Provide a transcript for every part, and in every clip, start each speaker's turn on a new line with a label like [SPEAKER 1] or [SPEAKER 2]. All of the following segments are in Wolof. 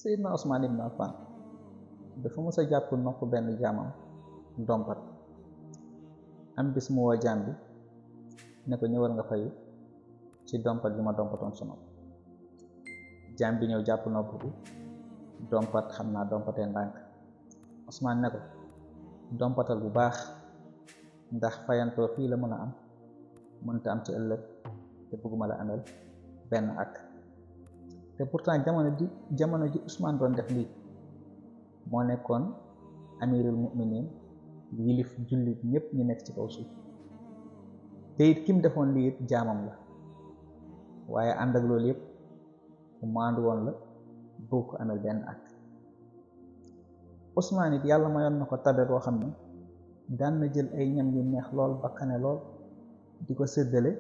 [SPEAKER 1] Seydina Usmaan ibn Affan dafa mës a jàpp nopp benn jaamam dompat am bis mu woo jaam bi ne ko ñëwal nga fayu ci dompat bi ma dompatoon sa nopp. jaam bi ñëw jàpp nopp bi dompat xam naa dompatee ndànk. Usmaan ne ko dompatal bu baax ndax fayantoo fii la mën a am mënta am ci ëllëg te bëgguma la amel benn ak. te pourtant jamono ji Usmaan doon def lii moo nekkoon amirul mu'minin yilif jullit ñépp ñu nekk ci kaw suuf te it kim defoon lii it jaamam la waaye ànd ak loolu yépp ku maandu woon la bëgg ko amel benn ak. Usmaan it yàlla mayoon na ko tabe boo xam ne daan na jël ay ñam yu neex lool bakkane lool di ko séddale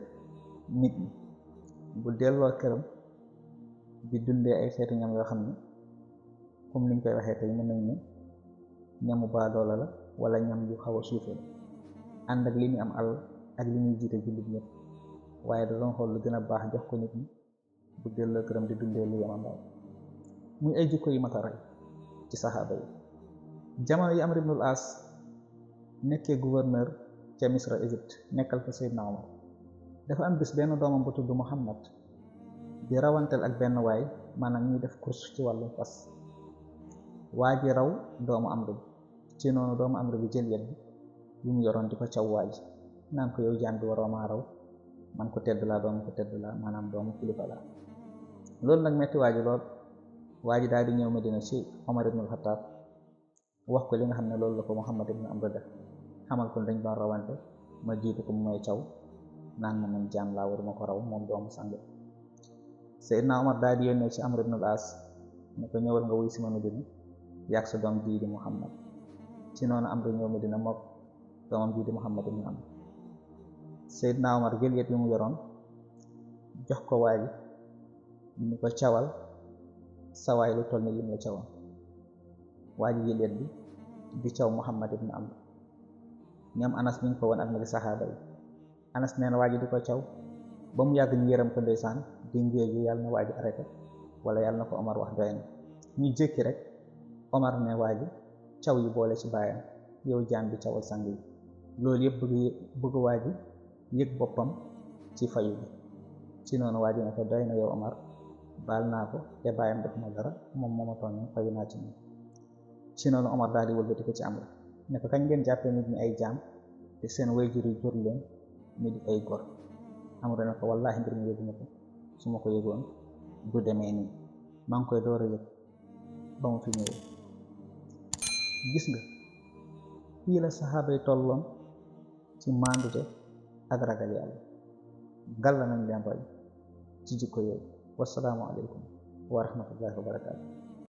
[SPEAKER 1] nit ñi bu delloo këram di dundee ay xeetu ñam yoo xam ne comme liñ koy waxee tey mën nañ ne ñamu baadoola la wala ñam yu xaw a suufee ànd ak li ñu am àll ak li ñuy jiite jullit ñëpp waaye da doon xool lu gën a baax jox ko nit ñi bu delloo këram di dundee lu yamandaay muy ay jikko yu mat a roy ci saxaaba yi. jamono yi Amr ibnul As nekkee gouverneur ca Misra Égypte nekkal fa Seydina Omar dafa am bis benn doomam bu tudd Muhammad di rawanteel ak benn waay maanaam ñuy def course ci wàllu fas. waa ji raw doomu Amr bi ci noonu doomu Amr bi jël yet bi mu yoroon di ko caw waa ji naan ko yow jaam bi waroo maa raw man ko tedd laa doomu ko tedd laa maanaam doomu kilifa laa. loolu nag metti waa ji lool. waa ji daal di ñëw Medina ci Omar ibnul Xattaab wax ko li nga xam ne loolu la ko Muhammad ibn Amr def xamal ko dañ doon rawante ma jiitu ko mu may caw naan ma man jaam laa waruma ko raw moom doomu sang. Seydina Omar daal di yónnee ci Amr ibnul As ne ko ñëwal nga wuy si ma Medina yàgg sa doom jii di Muhammad. ci noonu Amr ñëw Medina mook doomam jii di Muhammad ibn Amr. Seydina Omar jël yet bi mu yoroon jox ko waa ji ni ko cawal sawaay lu toll ni lim la cawoon. waa ji jël yet bi di caw Muhammad ibn Amr. ñoom Anas mi ngi ko woon ak magi saxaaba yi. Anas nee na waa ji di ko caw ba mu yàgg ñu yërëm ko ndeysaan di ngéeju yàlla na waa ji arrêté wala yàlla na ko Omar wax doy na. ñu jékki rek Omar ne waa ji caw yi boole ci baayam yow jaam bi cawal sang yi. loolu yëpp bëgg waa ji yëg boppam ci fayu bi. ci noonu waa ji ne ko doy na yow Omar baal naa ko te baayam def ma dara moom moo ma tooñoon fayu naa ci moom. ci noonu Omar daal di wëlbati ko ci Amr ne ko kañ ngeen jàppee nit ñi ay jaam te seen wayjur yi jur leen ñu di ay gor. Amr ne ko wallaahi mbir mi yëguma ko su ma ko yëgoon du demee nii maa ngi koy door a yëg ba mu fi ñëwee. gis nga fii la saxaaba yi tolloon ci maandute ak ragal yàlla. gàlla nañ leen roy ci jikko yooyu. wassalaamu aleykum wa rahmatullahi wa barakaatu.